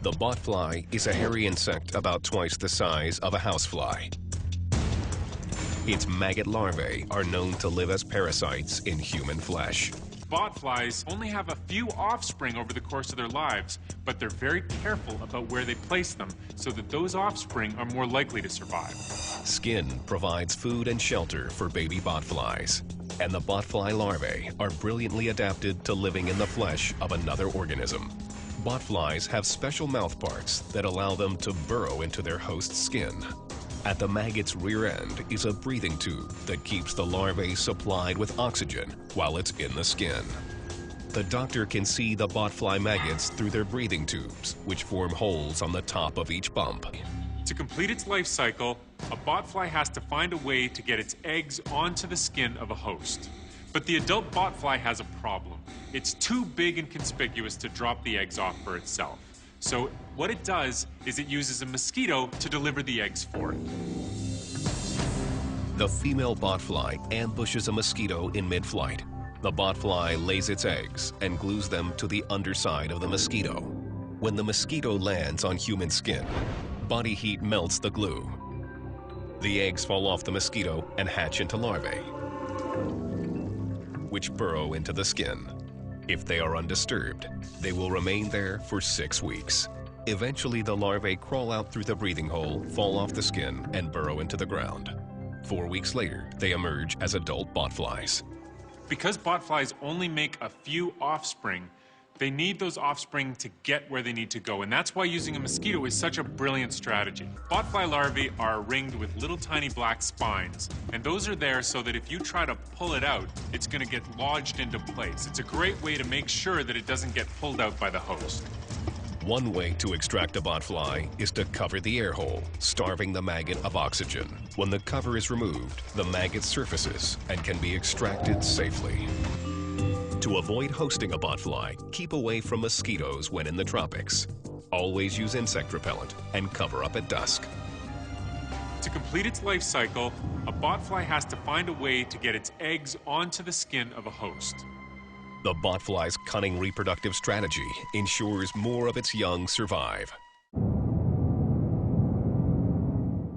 The botfly is a hairy insect about twice the size of a housefly. Its maggot larvae are known to live as parasites in human flesh. Botflies only have a few offspring over the course of their lives, but they're very careful about where they place them so that those offspring are more likely to survive. Skin provides food and shelter for baby botflies, and the botfly larvae are brilliantly adapted to living in the flesh of another organism. Botflies have special mouthparts that allow them to burrow into their host's skin. At the maggot's rear end is a breathing tube that keeps the larvae supplied with oxygen while it's in the skin. The doctor can see the botfly maggots through their breathing tubes, which form holes on the top of each bump. To complete its life cycle, a botfly has to find a way to get its eggs onto the skin of a host. But the adult botfly has a problem. It's too big and conspicuous to drop the eggs off for itself. So what it does is it uses a mosquito to deliver the eggs for it. The female botfly ambushes a mosquito in mid-flight. The botfly lays its eggs and glues them to the underside of the mosquito. When the mosquito lands on human skin, body heat melts the glue. The eggs fall off the mosquito and hatch into larvae, which burrow into the skin. If they are undisturbed, they will remain there for 6 weeks. Eventually, the larvae crawl out through the breathing hole, fall off the skin, and burrow into the ground. 4 weeks later, they emerge as adult botflies. Because botflies only make a few offspring, they need those offspring to get where they need to go, and that's why using a mosquito is such a brilliant strategy. Botfly larvae are ringed with little tiny black spines, and those are there so that if you try to pull it out, it's going to get lodged into place. It's a great way to make sure that it doesn't get pulled out by the host. One way to extract a botfly is to cover the air hole, starving the maggot of oxygen. When the cover is removed, the maggot surfaces and can be extracted safely. To avoid hosting a botfly, keep away from mosquitoes when in the tropics. Always use insect repellent and cover up at dusk. To complete its life cycle, a botfly has to find a way to get its eggs onto the skin of a host. The botfly's cunning reproductive strategy ensures more of its young survive.